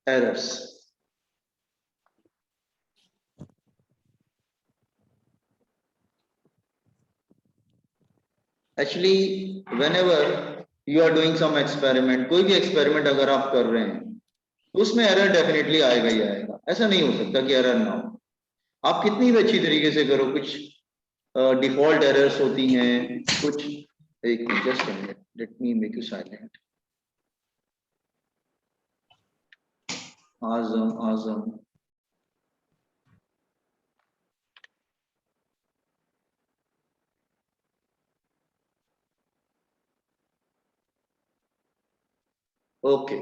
errors. Actually, whenever you are doing some experiment, कोई भी experiment अगर आप कर रहे हैं तो उसमें एरर डेफिनेटली आएगा ही आएगा, ऐसा नहीं हो सकता कि एरर ना हो। आप कितनी भी अच्छी तरीके से करो, कुछ डिफॉल्ट एरर्स होती हैं, कुछ एक just minute, let me make you silent. Azam Azam okay,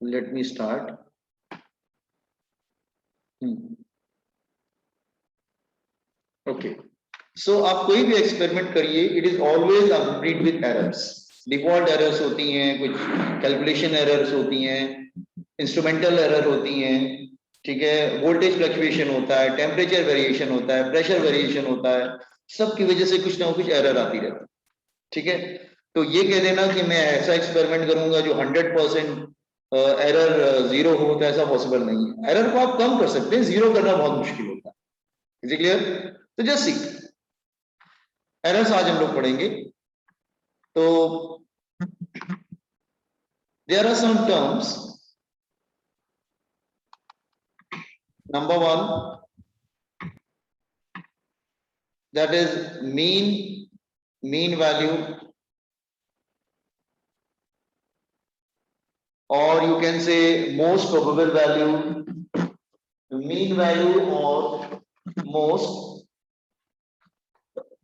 let me start. Okay, so आप कोई भी एक्सपेरिमेंट करिए, it is always accompanied with errors. Default errors होती हैं, कुछ कैलकुलेशन एरर्स होती हैं, इंस्ट्रूमेंटल एरर होती हैं, ठीक है, वोल्टेज फ्लक्चुएशन होता है, टेम्परेचर वेरिएशन होता है, प्रेशर वेरिएशन होता है, सबकी वजह से कुछ ना कुछ एरर आती रहती है, ठीक है। तो ये कह देना कि मैं ऐसा एक्सपेरिमेंट करूंगा जो 100% एरर जीरो हो, तो ऐसा पॉसिबल नहीं है। एरर को आप कम कर सकते हैं, जीरो करना बहुत मुश्किल होता है। Is it clear? तो जस्ट सी, एरर्स आज हम लोग पढ़ेंगे। तो there are some terms. Number one, that is mean value, or you can say most probable value, mean value or most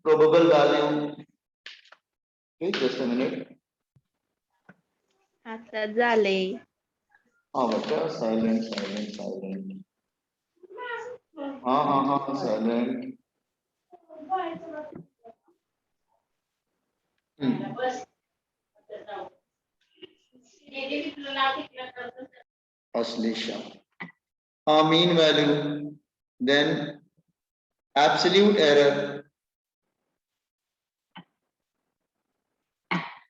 probable value. Okay, just a minute. आता झाले. हाँ बच्चा, साइलेंट साइलेंट साइलेंट, हाँ हाँ हाँ silent. Aslisha. Mean value, then absolute error,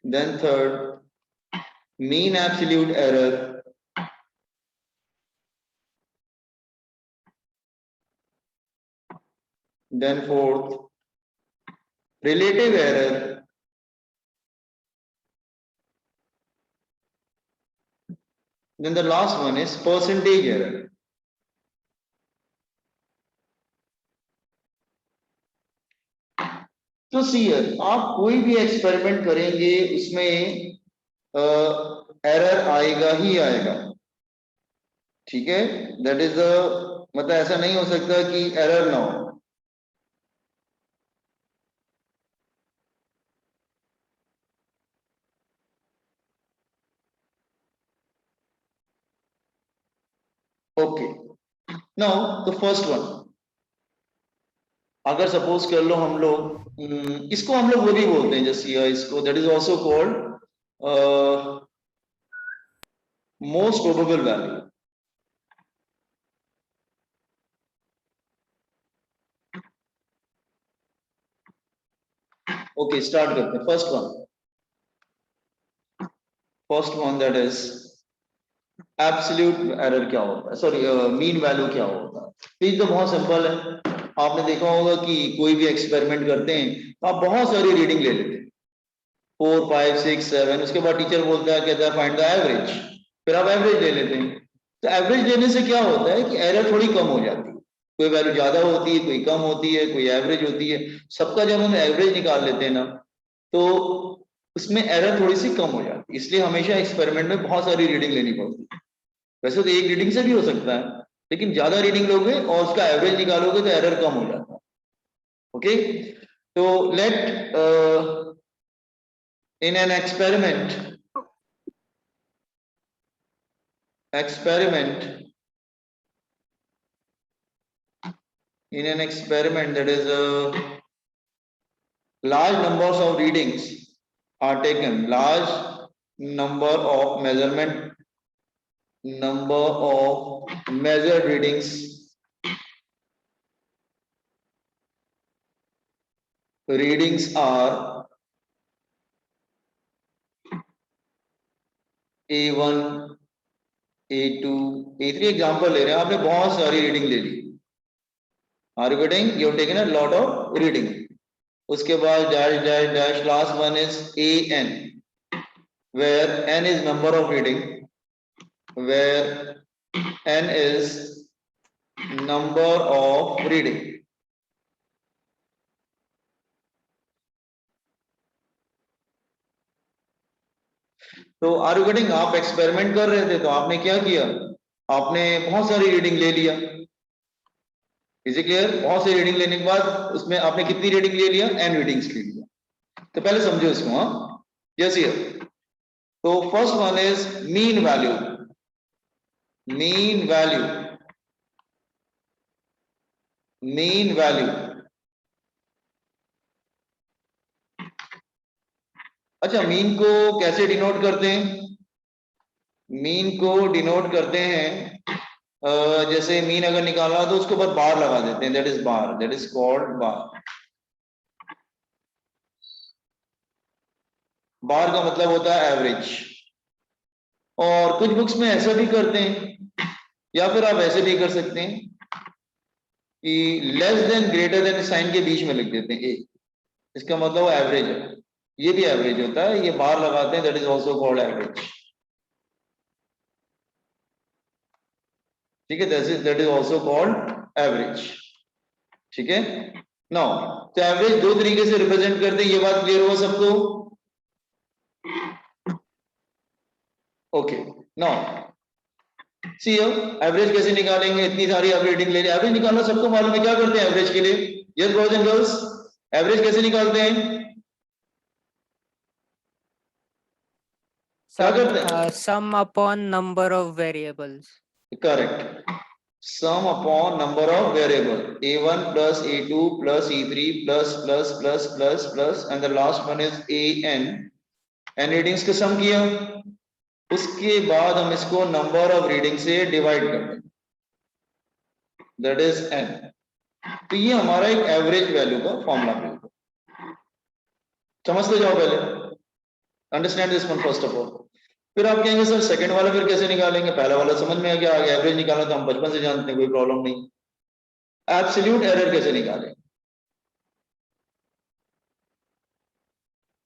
then third, mean absolute error, then fourth, relative error, then the last one is percentage error. तो सी, आप कोई भी एक्सपेरिमेंट करेंगे उसमें एरर आएगा ही आएगा, ठीक है। दैट इज द, मतलब ऐसा नहीं हो सकता कि एरर ना हो। Okay, now the first one, अगर सपोज कर लो हम लोग, इसको हम लोग वो भी बोलते हैं जैसे इसको, that is also called most probable value. Okay, start करते हैं। First one that is absolute error क्या होता है, सॉरी मीन वैल्यू क्या होता है। तो ये तो बहुत सिंपल है। आपने देखा होगा कि कोई भी एक्सपेरिमेंट करते हैं तो आप बहुत सारी रीडिंग ले लेते हैं, 4 5 6 7, उसके बाद टीचर बोलता है, कहता है फाइंड द एवरेज, फिर आप एवरेज ले लेते हैं। तो एवरेज लेने से क्या होता है कि एरर थोड़ी कम हो जाती है, कोई वैल्यू ज्यादा होती है, कोई कम होती है, कोई एवरेज होती है। सबका जब हम एवरेज निकाल लेते हैं ना, तो उसमें एरर थोड़ी सी कम हो जाती है। इसलिए हमेशा एक्सपेरिमेंट में बहुत सारी रीडिंग लेनी पड़ती है। वैसे तो एक रीडिंग से भी हो सकता है, लेकिन ज्यादा रीडिंग लोगे और उसका एवरेज निकालोगे तो एरर कम हो जाता है। ओके, तो late in an experiment that is large numbers of readings are taken, large number of measured readings are A1, A2 A3 example ले रहे हैं, आपने बहुत सारी रीडिंग ले ली, are you getting, you have taken a lot of reading. उसके बाद dash dash dash, last one is AN, where N is number of reading, where N is number of reading। तो आर यू गेटिंग, आप experiment कर रहे थे तो आपने क्या किया, आपने बहुत सारी रीडिंग ले लिया, इज इट क्लियर? बहुत सारी रीडिंग लेने के बाद उसमें आपने कितनी रीडिंग ले लिया, N रीडिंग्स ले लिया। तो पहले समझो इसको, हाँ यस हियर। तो first one is mean value, mean value, mean value. अच्छा, मीन को कैसे डिनोट करते हैं? मीन को डिनोट करते हैं जैसे मीन अगर निकालना तो उसके ऊपर बार लगा देते हैं, that is bar, that is called bar. Bar का मतलब होता है एवरेज। और कुछ बुक्स में ऐसा भी करते हैं, या फिर आप ऐसे भी कर सकते हैं कि less than greater than sign के बीच में लिख देते हैं ए, इसका मतलब एवरेज है, ये भी एवरेज होता है, ये बार लगाते हैं, that is also called average. ठीक है, that is also called average. ठीक है, नाउ तो एवरेज दो तरीके से रिप्रेजेंट करते हैं, ये बात क्लियर हुआ सबको? ओके, नाउ सी एवरेज कैसे निकालेंगे, इतनी सारी आप रीडिंग ले रहे, एवरेज निकालना सबको मालूम है, क्या करते हैं एवरेज के लिए? Yes boys and girls, average कैसे निकालते हैं? क्या करते हैं? सम upon number of variables. Correct, sum upon number of variable, a1 plus a2 plus e3 plus and the last one is an, n readings के सम किया, उसके बाद हम इसको नंबर ऑफ रीडिंग से डिवाइड कर दें, दैट इज n। तो ये हमारा एक एवरेज वैल्यू का फॉर्मूला मिलेगा, समझते जाओ पहले, understand this one first of all. फिर आप कहेंगे सर सेकंड वाला फिर कैसे निकालेंगे? पहला वाला समझ में आ गया, आगे एवरेज निकालना तो हम बचपन से जानते हैं, कोई प्रॉब्लम नहीं। एब्सोल्यूट एरर कैसे निकालें?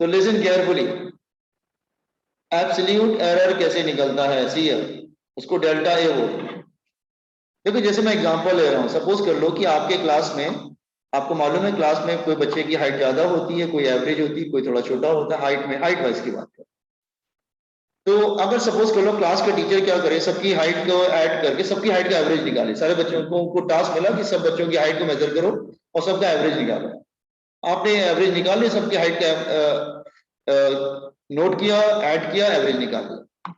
तो लिसन केयरफुली, एब्सोल्यूट एरर कैसे निकलता है? सी उसको डेल्टा ए बोलते हैं। देखो जैसे मैं एग्जांपल ले रहा हूं, सपोज कर लो कि आपके क्लास में, आपको मालूम है क्लास में कोई बच्चे की हाइट ज्यादा होती है, कोई एवरेज होती है, कोई थोड़ा छोटा होता है, हाइट में, हाइट वाइज की बात करें तो अगर सपोज कर लो क्लास का टीचर क्या करे, सबकी हाइट को ऐड करके सबकी हाइट का एवरेज निकाले, सारे बच्चों को टास्क मिला कि सब बच्चों की हाइट को मेजर करो और सबका एवरेज निकालो। आपने एवरेज निकाल लिया, सबकी हाइट का नोट किया, ऐड किया, एवरेज निकाल लिया।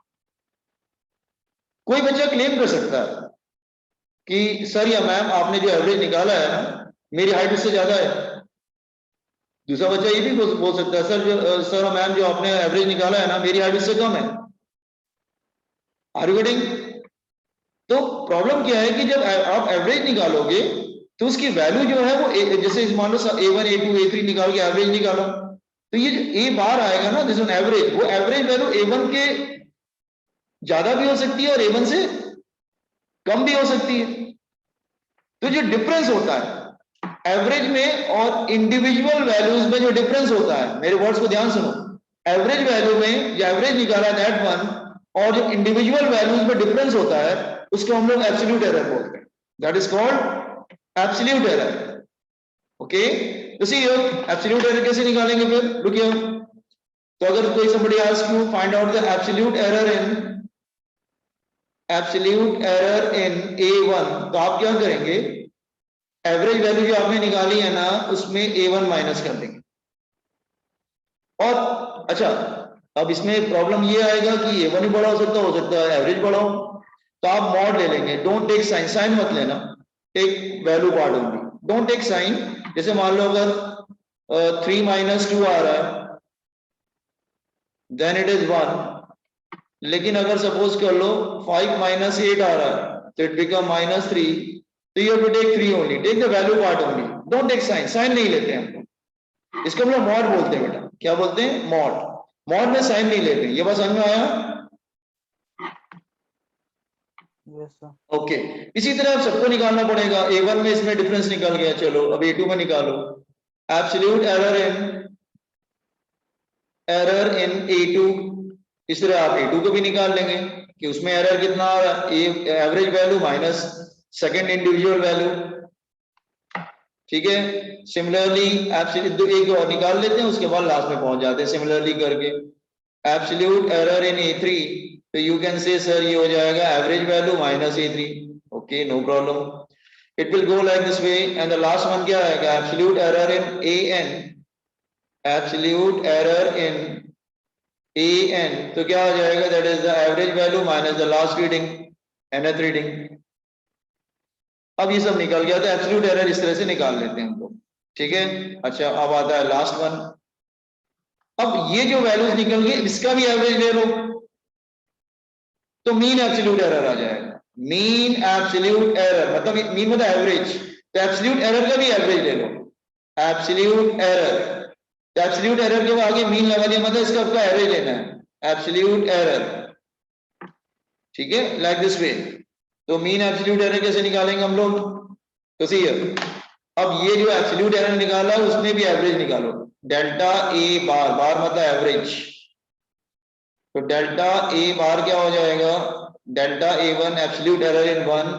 कोई बच्चा क्लेम कर सकता है कि सर या मैम आपने जो एवरेज निकाला है ना, मेरी हाइट उससे ज्यादा है। दूसरा बच्चा ये भी बोल सकता है सर और मैम जो आपने एवरेज निकाला है ना, मेरी हाइट उससे कम है। Are you getting? तो प्रॉब्लम क्या है कि जब आप एवरेज निकालोगे तो उसकी वैल्यू जो है वो जैसे मान लो a1 a2 a3 निकाल के एवरेज निकालो, तो ये जो a बार आएगा ना, दिस एवरेज, वो एवरेज वैल्यू a1 के ज्यादा भी हो सकती है और a1 से कम भी हो सकती है। तो जो डिफरेंस होता है एवरेज में और इंडिविजुअल वैल्यूज में, जो डिफरेंस होता है, मेरे वर्ड्स को ध्यान सुनो, एवरेज वैल्यू में जो एवरेज निकाला दैट वन, और जो इंडिविजुअल वैल्यूज में डिफरेंस होता है उसको हम लोग एब्सोल्यूट एरर बोलते हैं, that is called absolute error. Okay, तो सी एब्सोल्यूट एरर कैसे निकालेंगे फिर? लुक हियर, तो अगर कोई somebody asks you find out the absolute error in A1, तो आप क्या करेंगे? एवरेज वैल्यू जो आपने निकाली है ना, उसमें A1 माइनस कर देंगे। और अच्छा, अब इसमें प्रॉब्लम ये आएगा कि A1 ही बड़ा हो सकता है एवरेज बड़ा हो, तो आप मॉड ले लेंगे, डोंट टेक साइन, साइन मत लेना, take value part only, don't take sign. जैसे मान लो अगर 3 - 2 आ रहा है देन इट इज 1, लेकिन अगर सपोज कर लो 5 - 8 आ रहा है तो इट बिकम -3, तो you have to take 3 only, take the value part only, don't take sign, sign नहीं लेते हैं हम, इसको हम लोग मॉड बोलते हैं बेटा। क्या बोलते हैं? मॉड। मॉड में साइन नहीं लेते। ये बात समझ में आया? Yes sir. ओके, इसी तरह आप सबको निकालना पड़ेगा। A1 में इसमें डिफरेंस निकल गया, चलो अब A2 में निकालो। एब्सोल्यूट एरर इन A2, इस तरह आप A2 को भी निकाल लेंगे कि उसमें एरर कितना आ रहा है, average value minus second individual value. ठीक है, सिमिलरली एब्सोल्यूट एक और निकाल लेते हैं, उसके बाद लास्ट में पहुंच जाते हैं सिमिलरली करके। एब्सोल्यूट एरर इन A3, तो यू कैन से सर ये हो जाएगा average value minus A3। Okay, no problem, it will go like this way. And the last one क्या आएगा, absolute error in AN, absolute error in AN, तो क्या हो जाएगा, that is the average value minus the last reading, nth reading. अब ये सब निकल गया, तो एब्सोल्यूट एरर इस तरह से निकाल लेते हैं हम लोग। ठीक है, अच्छा अब आता है लास्ट वन। अब ये जो वैल्यूज निकल गई, इसका भी एवरेज ले लो, तो मीन एब्सोल्यूट एरर आ जाएगा। मीन एब्सोल्यूट एरर मतलब मीन मतलब एवरेज, तो एब्सोल्यूट एरर का भी एवरेज ले लो। एब्सोल्यूट एरर, तो एब्सोल्यूट एरर के आगे मीन लगा दिया, मतलब इसका आपका एवरेज लेना है, एब्सोल्यूट एरर। ठीक है, लाइक दिस वे। तो मीन एब्सोल्यूट एरर कैसे निकालेंगे हम लोग, तो सी अब ये जो एब्सोल्यूट एरर निकाला उसमें भी एवरेज निकालो। डेल्टा ए बार, बार मतलब एवरेज, तो डेल्टा ए बार क्या हो जाएगा, डेल्टा A1 एब्सोल्यूट एरर इन 1,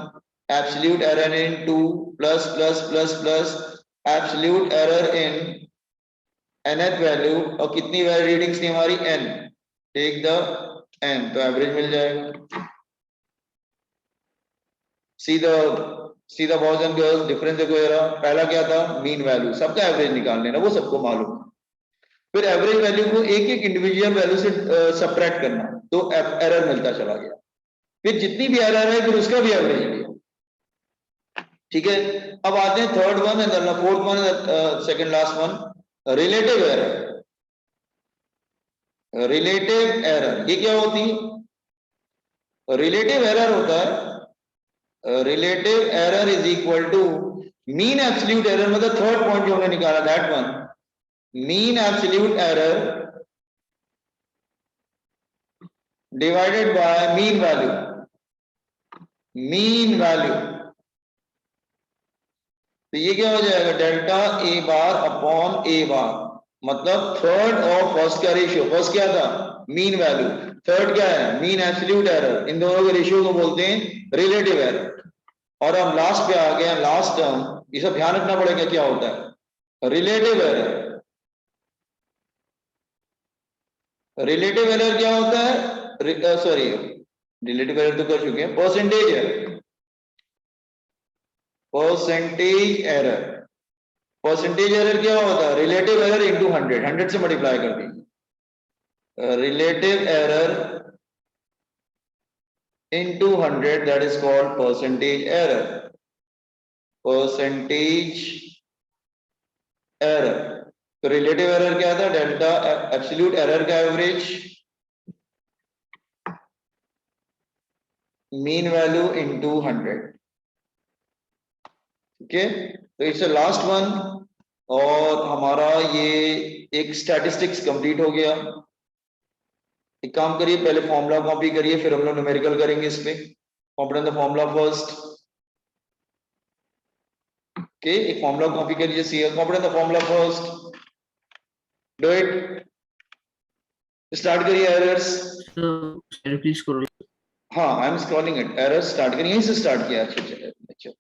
एब्सोल्यूट एरर इन 2 plus plus plus plus absolute error इन nth वैल्यू, और कितनी वैल्यू रीडिंग्स थी हमारी n, टेक द n, तो एवरेज मिल जाएगा। सीधा बॉयज एंड गर्ल्स डिफरेंस देखो जरा, पहला क्या था, मीन वैल्यू, सबका एवरेज निकाल लेना, वो सबको मालूम है। फिर एवरेज वैल्यू को एक एक इंडिविजुअल वैल्यू से सबट्रैक्ट करना, तो एरर मिलता चला गया। फिर जितनी भी एरर है फिर उसका भी एवरेज लिया। ठीक है, अब आते हैं third one and fourth one, second last one, relative error. Relative error ये क्या होती है, रिलेटिव एरर होता है, relative error is equal to mean absolute error, मतलब थर्ड पॉइंट जो हमने निकाला that one, mean absolute error divided by mean value, mean value. तो ये क्या हो जाएगा, डेल्टा ए बार अपॉन ए बार, मतलब थर्ड और फर्स्ट का रेशियो। फर्स्ट क्या था, मीन वैल्यू, थर्ड क्या है, मीन एब्सोल्यूट एरर। इन दोनों के रेशियो को बोलते हैं रिलेटिव एरर। और हम लास्ट पे आ गए, लास्ट टर्म, ये सब ध्यान रखना पड़ेगा क्या होता है, रिलेटिव एरर। रिलेटिव एरर क्या होता है, सॉरी रिलेटिव एरर तो कर चुके हैं, percentage error, percentage error. Percentage error क्या होता है, रिलेटिव एरर इंटू 100, 100 से मल्टीप्लाई कर दीजिए, relative error into 100, that is called percentage error, percentage error. तो रिलेटिव एरर क्या था, डेल्टा एब्सोल्यूट एरर का एवरेज, मीन वैल्यू इंटू 100। ठीक है, तो इट्स लास्ट वन, और हमारा ये एक स्टैटिस्टिक्स कंप्लीट हो गया। एक काम करिए, पहले फॉर्मूला कॉपी करिए, फिर हम लोग न्यूमेरिकल करेंगे इस पे। Copy the formula first. Okay, एक फॉर्मूला कॉपी करिए, see copy the formula first, do it, start करिए एरर्स। प्लीज करो। हाँ, I am scrolling it, errors start करिए, यहीं से स्टार्ट किया। अच्छा,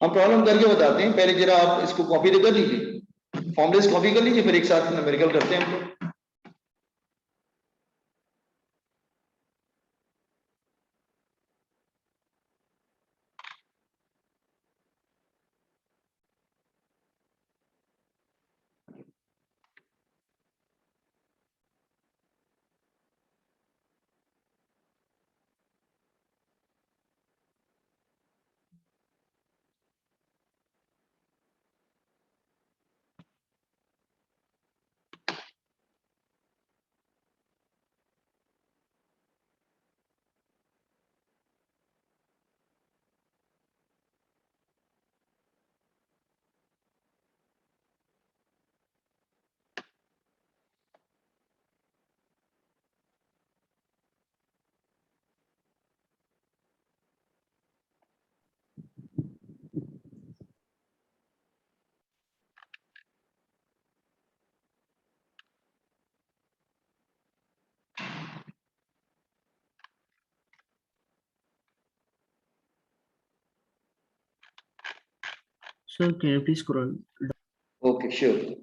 हम प्रॉब्लम करके बताते हैं, पहले जरा आप इसको कॉपी तो कर लीजिए, फॉर्मूलेस कॉपी कर लीजिए, फिर एक साथ न्यूमेरिकल करते हैं हम लोग। Sir, can you please scroll? Okay sure.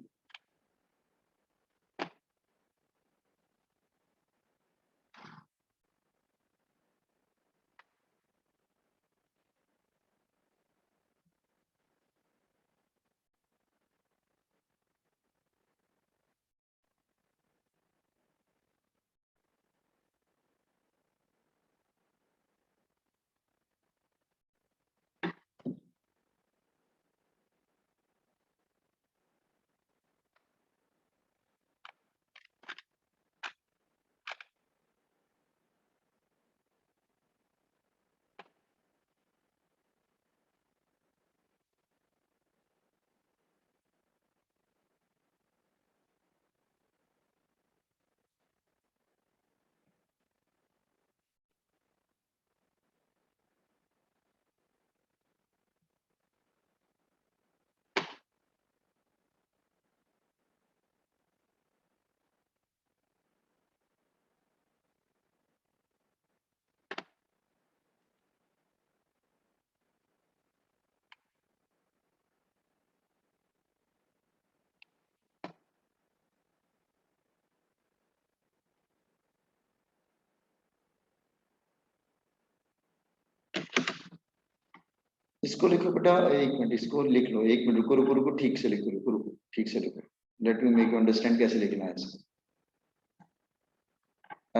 इसको लिखो बेटा, एक मिनट इसको लिख लो, एक मिनट रुको रुको रुको, ठीक से लिखो, रुको रुको ठीक से लिखो, late me make you understand कैसे लिखना है इसको।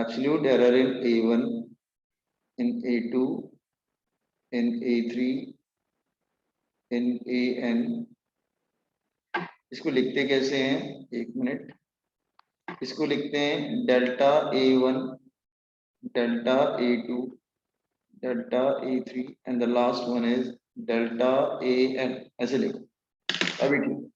Absolute error in A1, in A2, in A3, in AN। इसको लिखते कैसे हैं, एक मिनट, इसको लिखते हैं delta A1, delta A2, delta A3 and the last one is delta AN, ऐसे लिखो अभी ठीक।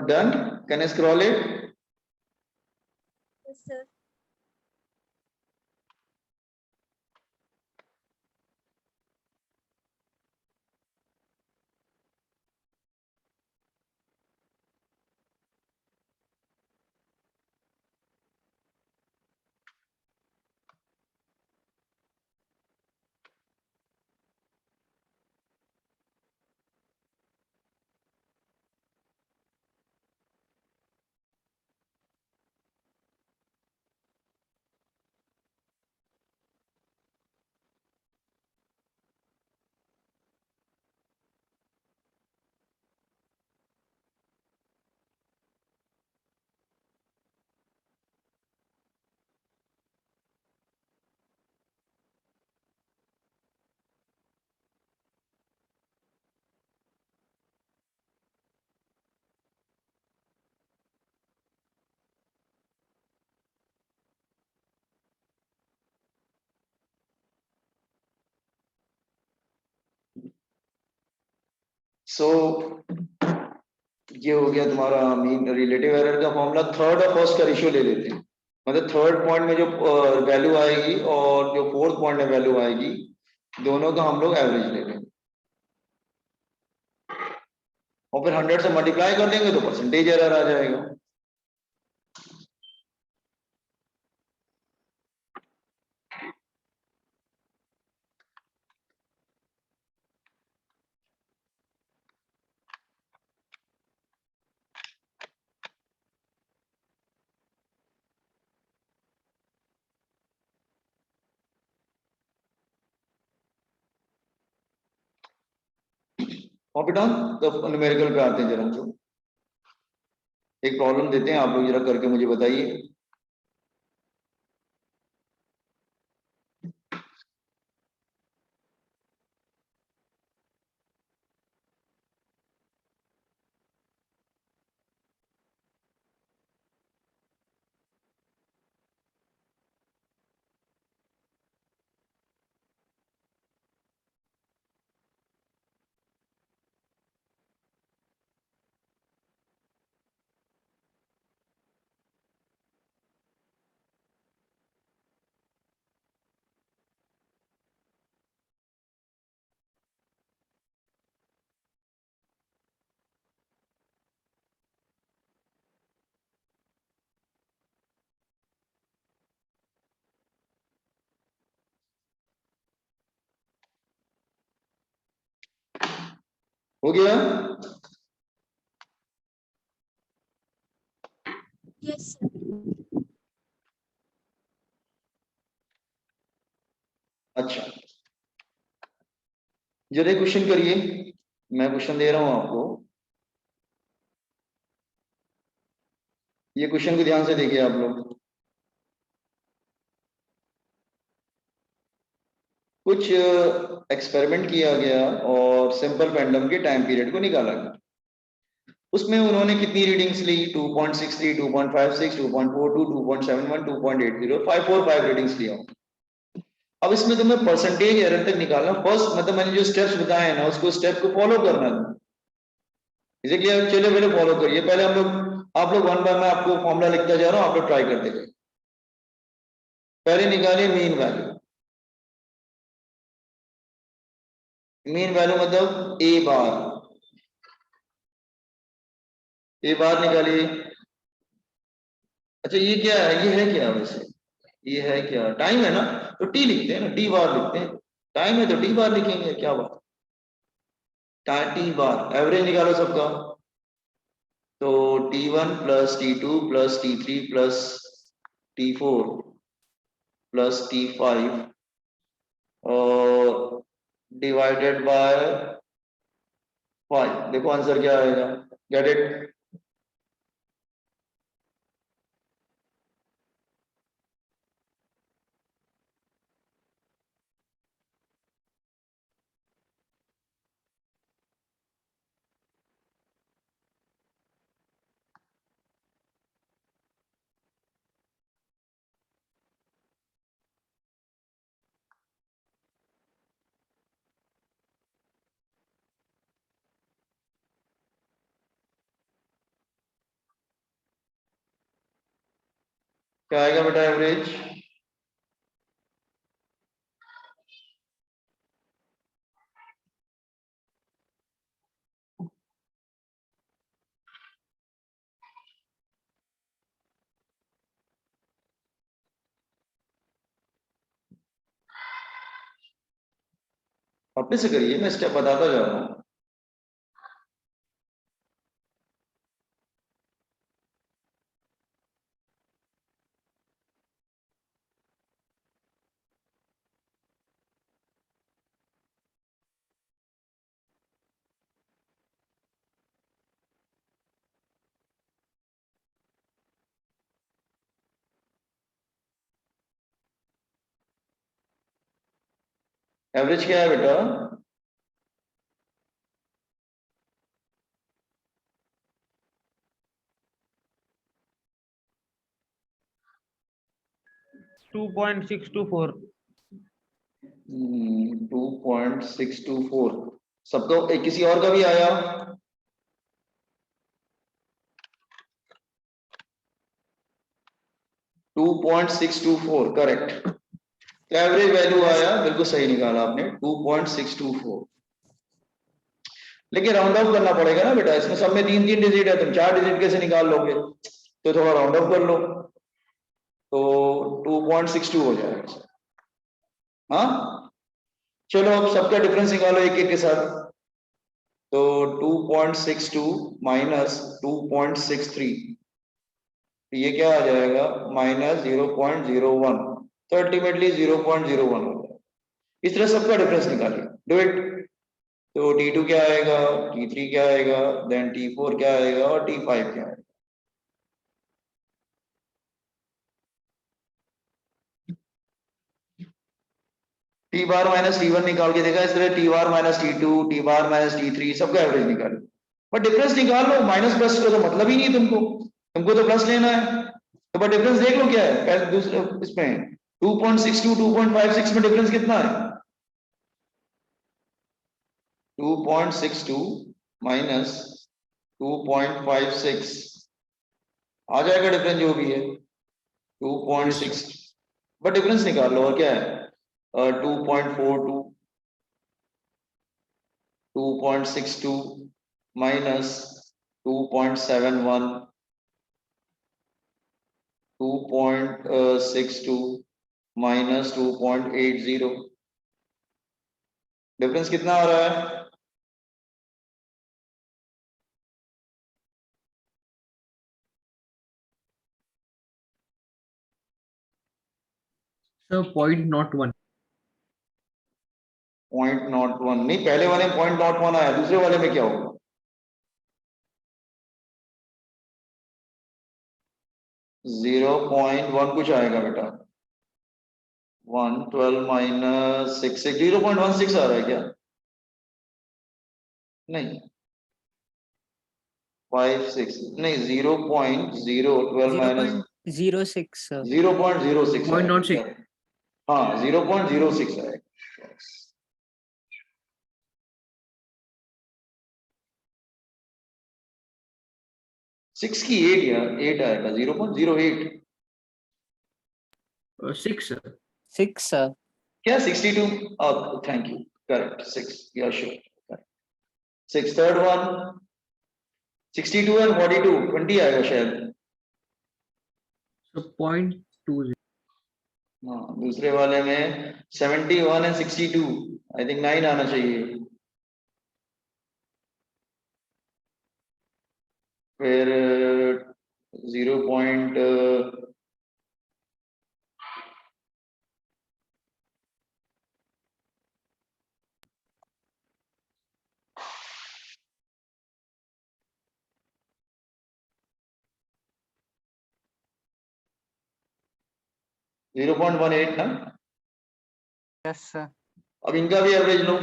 Done? Can I scroll it? Yes, sir. सो ये हो गया तुम्हारा मीन रिलेटिव एरर का फॉर्मूला। थर्ड और फर्स्ट का रेशियो ले लेते हैं, मतलब थर्ड पॉइंट में जो वैल्यू आएगी और जो फोर्थ पॉइंट में वैल्यू आएगी, दोनों का हम लोग एवरेज ले लेंगे और फिर 100 से मल्टीप्लाई कर देंगे तो परसेंटेज एरर आ जाएगा। Copy down. तो न्यूमेरिकल पे आते हैं जरा, हम लोग एक प्रॉब्लम देते हैं, आप लोग जरा करके मुझे बताइए। हो गया? Yes, sir. अच्छा, जरा क्वेश्चन करिए, मैं क्वेश्चन दे रहा हूं आपको, ये क्वेश्चन को ध्यान से देखिए आप लोग। कुछ एक्सपेरिमेंट किया गया और सिंपल पेंडुलम के टाइम पीरियड को निकाला गया। उसमें उन्होंने कितनी रीडिंग्स ली? 2.63, 2.56, 2.42, 2.71, 2.80, 545 रीडिंग्स लिया। अब इसमें तुम्हें परसेंटेज एरर तक निकालना। फर्स्ट मतलब मैंने जो स्टेप्स बताए हैं ना, उसको स्टेप को फॉलो करना है। इसे क्लियर? चलिए पहले फॉलो करिए। पहले हम लोग, आप लोग वन बाय मैं आपको फॉर्मूला लिखता जा रहा हूं, आप लोग ट्राई करते गए। पहले निकालिए मीन वैल्यू। मीन वैल्यू मतलब ए बार, ए बार निकालिए। अच्छा ये क्या है? ये है क्या वैसे? ये है क्या? टाइम है ना, तो टी लिखते हैं ना, टी बार लिखते हैं। टाइम है तो टी बार लिखेंगे, क्या बात। टी बार एवरेज निकालो सबका। तो T1 plus T2 plus T3 plus T4 plus T5 और डिवाइडेड बाय 5। देखो आंसर क्या आएगा। Get it? क्या आएगा बेटा एवरेज? वापस से करिए, मैं स्टेप बताता जा रहा हूँ। एवरेज क्या है बेटा? टू 2.624 2.624। सबको किसी और का भी आया? To 2.624 correct. एवरेज वैल्यू आया, बिल्कुल सही निकाला आपने 2.624। लेकिन राउंड ऑफ करना पड़ेगा ना बेटा, इसमें सब में 3-3 डिजिट है, तुम 4 डिजिट कैसे निकाल लोगे? तो थोड़ा राउंड ऑफ कर लो, तो 2.62 हो जाएगा। हाँ चलो अब सबका डिफरेंस निकालो एक एक के साथ। तो 2.62 माइनस 2.63, ये क्या आ जाएगा? माइनस 0.01, तो अल्टीमेटली 0.01 हो जाएगा। इस तरह सबका डिफरेंस निकालिए, डू इट। तो T2 क्या आएगा, T3 क्या आएगा, देन T4 क्या आएगा और T5 क्या आएगा। T बार माइनस T1 निकाल के देखा, इस तरह T बार माइनस T2, T बार माइनस T3, सबका एवरेज निकालो। बट डिफरेंस निकाल लो, माइनस प्लस का तो मतलब ही नहीं तुमको तो प्लस लेना है। तो बट डिफरेंस देख लो क्या है, पहले दूसरे इसमें 2.62 2.56 में डिफरेंस कितना है? 2.62 माइनस 2.56 आ जाएगा डिफरेंस जो भी है 2.6, बट डिफरेंस निकाल लो और क्या है 2.42 2.62 माइनस 2.71 2.62 माइनस 2.80, डिफरेंस कितना आ रहा है? सर 0.01। 0.01 नहीं, पहले वाले 0.01 आया, दूसरे वाले में क्या होगा? 0.1 कुछ आएगा बेटा, 112 माइनस 6 0.16 आ रहा है क्या? नहीं 56 नहीं, 0.012 माइनस 0.06 sir. 0.06 0.06। आएगा। हाँ 0.06 आएगा। 6 की 8 यार, 8 आएगा 0.08। 6 सर। 6 sir. क्या 62? थैंक यू, करेक्ट 6, या श्योर 6। थर्ड वन 62 एंड 42 20 आएगा शायद। सर 0.20। हाँ दूसरे वाले में 71 एंड 62 आई थिंक 9 आना चाहिए। फिर 0. 0.18 ना। Yes sir. अब इनका भी एवरेज लो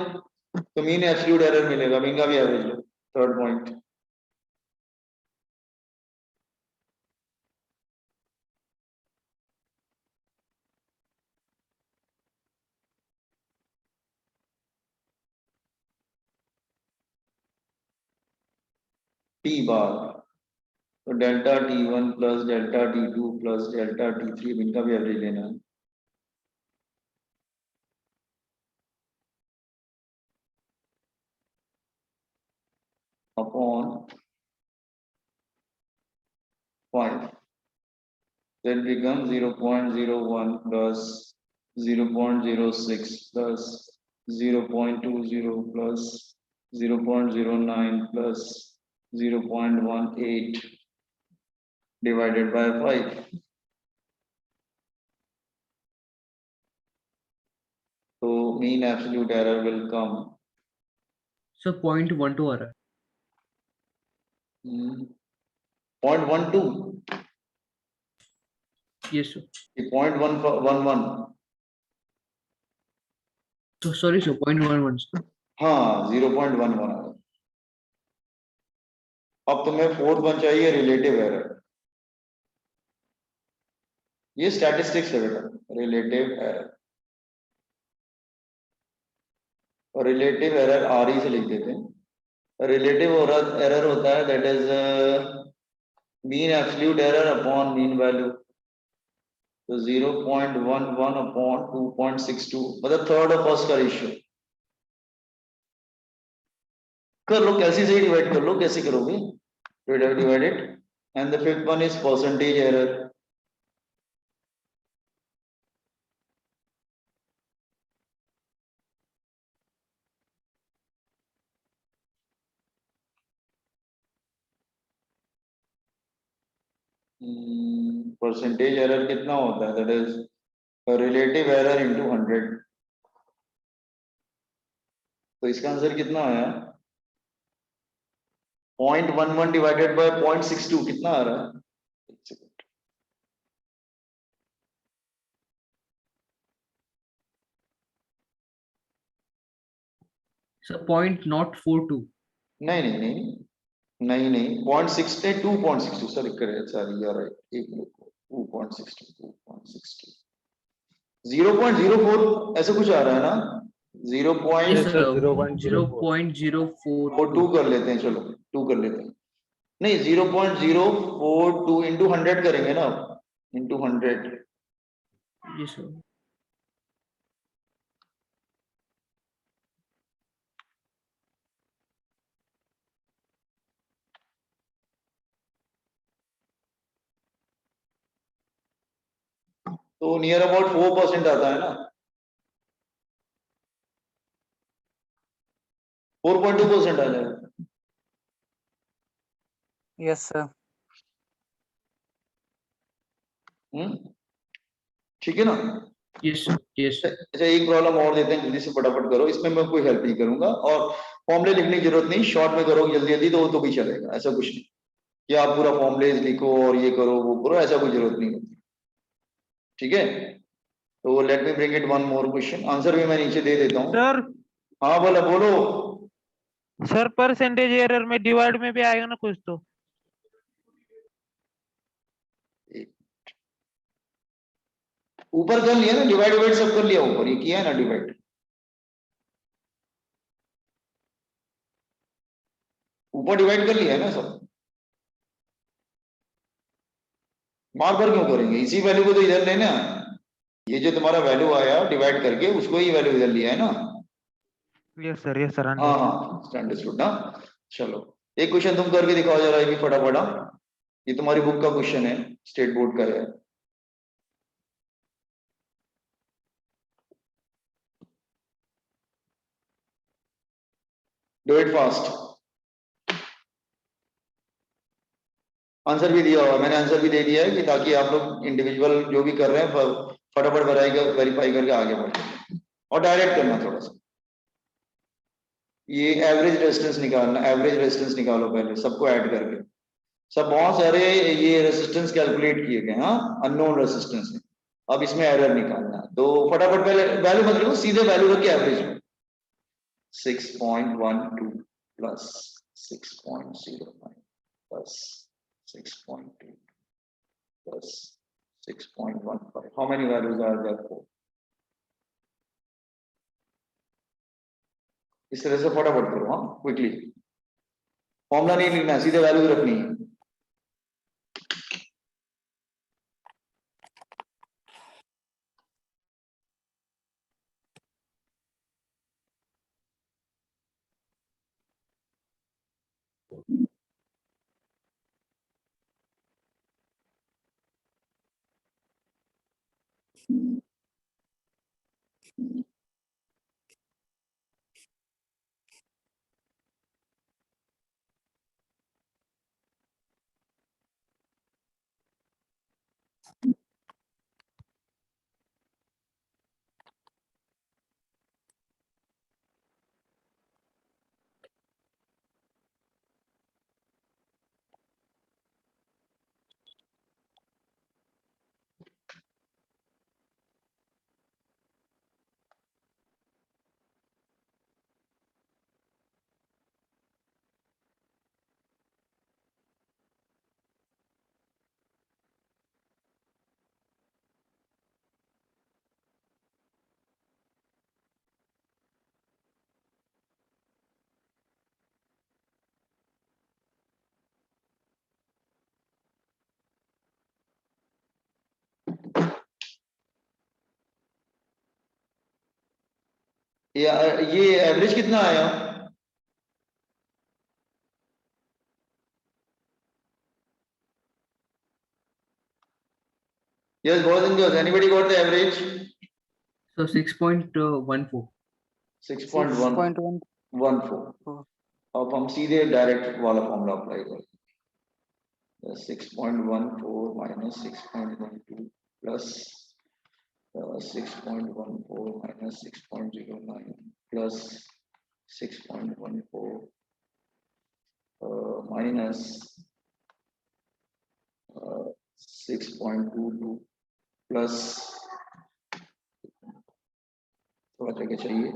तो मीन एब्सोल्यूट एरर मिलेगा, अब इनका भी एवरेज लो। थर्ड पॉइंट T बार, तो delta T1 plus delta T2 plus delta T3, इनका भी एवरेज लेना है। Upon 5, that becomes 0.01 plus 0.06 plus 0.20 plus 0.09 plus 0.18 divided by 5. So mean absolute error will come sir 0.12 आ रहा है। 0.12, यस सर। 0.11, तो sorry sir 0.11 sir. हाँ 0.11। अब तुम्हें फोर्थ वन चाहिए रिलेटिव एरर। ये स्टैटिस्टिक्स है बेटा, रिलेटिव एरर। और रिलेटिव एरर आर ही से लिख देते हैं। रिलेटिव एरर होता है that is mean absolute error upon mean value. तो 0.11 अपॉन 2.62 मतलब थर्ड और फर्स्ट का रेशियो। कर लो, कैसे से डिवाइड कर लो, कैसे करोगे, divide it and the fifth one is percentage error. Percentage error कितना होता है, that is relative error into 100। तो इसका आंसर कितना आया, 0.11 डिवाइडेड बाय 0.62 कितना आ रहा है। एक सेकंड। Sir, 0.042. नहीं नहीं नहीं नहीं नहीं 0.60 2.62 सॉरी करेक्ट सॉरी यार एक मिनट 2.62 0.04 ऐसा कुछ आ रहा है ना, जीरो Yes, पॉइंट sir. 0.04. 0.042. 2 कर लेते हैं, चलो 2 कर लेते हैं। नहीं 0.042 इंटू 100 करेंगे ना, इंटू 100। Yes, sir. तो नियर अबाउट 4% आता है ना, 4.2% आ जाएगा। Yes, sir. ठीक है ना। Yes, sir. Yes, sir. अच्छा एक प्रॉब्लम और देते हैं, जल्दी से फटाफट करो, इसमें मैं कोई हेल्प नहीं करूंगा और फॉर्मूले लिखने की जरूरत नहीं, शॉर्ट में करोगे जल्दी जल्दी तो भी चलेगा, ऐसा कुछ नहीं कि आप पूरा फॉर्मूलेज लिखो और ये करो वो करो, ऐसा कोई जरूरत नहीं होती। ठीक है, तो let me bring it one more question, answer भी मैं नीचे दे देता हूँ। सर हाँ बोला बोलो। सर परसेंटेज एरर में डिवाइड में भी आएगा ना कुछ तो। ऊपर कर लिया ना डिवाइड, डिवाइड सब कर लिया, ऊपर ये किया है ना डिवाइड, ऊपर डिवाइड कर लिया है ना सब। बार बार क्यों करेंगे, इसी वैल्यू को तो इधर लेना, ये जो तुम्हारा वैल्यू आया डिवाइड करके उसको ही वैल्यू इधर लिया है ना। यस सर हाँ हाँ अंडरस्टूड ना। चलो एक क्वेश्चन तुम करके दिखाओ जरा, ये भी फटाफट। ये तुम्हारी बुक का क्वेश्चन है, स्टेट बोर्ड का है। Do it fast. आंसर भी दिया हुआ, मैंने आंसर भी दे दिया है कि ताकि आप लोग इंडिविजुअल जो भी कर रहे हैं फटाफट वेरीफाई करके आगे बढ़े और डायरेक्ट करना थोड़ा सा। ये एवरेज रेजिस्टेंस निकालना, एवरेज रेजिस्टेंस निकालो पहले सबको ऐड करके, सब बहुत सारे ये रेजिस्टेंस कैलकुलेट किए गए, हाँ अननोन रेजिस्टेंस है। अब इसमें एरर निकालना है, तो फटाफट पहले वैल्यू मत लिखो, सीधे वैल्यू रख के एवरेज में 6.12 plus 6.09 plus 6.2 plus 6.15, how many values are there for? इस तरह से फटाफट करो, हाँ क्विकली, फॉर्मूला नहीं लिखना है, सीधे वैल्यू रखनी है। ये एवरेज कितना आया? Yes, boys and girls, anybody got the average? So 6.14. 6.114. 6.1. अब हम सीधे डायरेक्ट वाला फॉर्मूला अप्लाई करें। 6.14 minus 6.12 plus 6.14 minus 6.09 plus 6.14 minus 6.22 plus थोड़ा जगह चाहिए।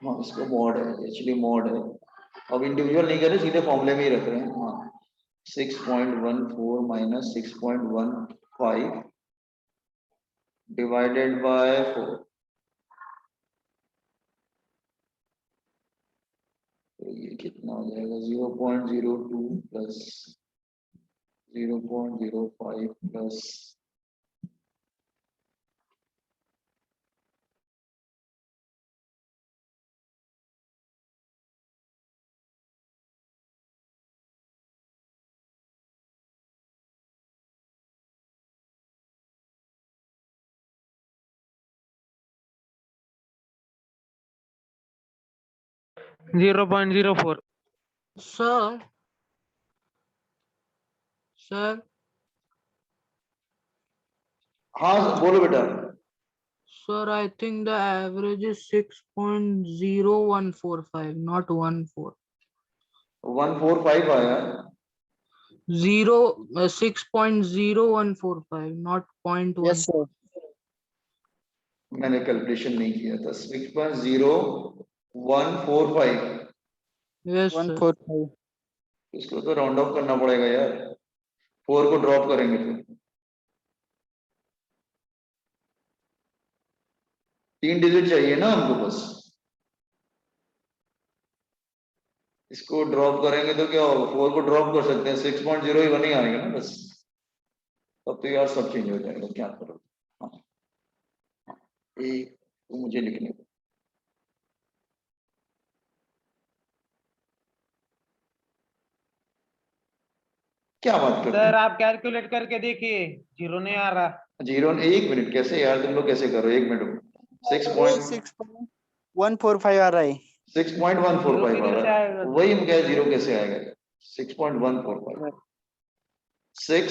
हाँ, इसको मॉड है, एक्चुअली मॉड है। अब इंडिविजुअल नहीं कर रहे, सीधे फॉर्मूले में ही रख रहे हैं। हाँ, 6.14 माइनस 6.15 डिवाइडेड बाय 4, तो ये कितना हो जाएगा? 0.02 प्लस 0.05 प्लस 0.04. Sir. Sir. हाँ बोलो बेटा। Sir, I think the average is 6.0145, not 14. 145 आया। 6.0145, not 0.1. Yes, sir. मैंने कैलकुलेशन नहीं किया था। 6.0145, Yes, sir. 145. इसको तो राउंड ऑफ करना पड़ेगा यार। 4 को ड्रॉप करेंगे फिर। 3 डिजिट चाहिए ना हमको बस। इसको ड्रॉप करेंगे तो क्या होगा? 4 को ड्रॉप कर सकते हैं, 6.01 ही आएगा ना बस। तब तो यार सब चेंज हो जाएगा, क्या करो। हाँ, एक तो मुझे लिखने दो। क्या बात करते सर हैं? आप कैलकुलेट करके देखिए, 0 नहीं आ रहा। 0 1 मिनट कैसे यार, तुम लोग कैसे करो? 1 मिनट। 6.145 आ रहा है। 6.145 0 आ किधर से रहा है, आएगा? वही हम कह 0 कैसे आएगा? 6.145 6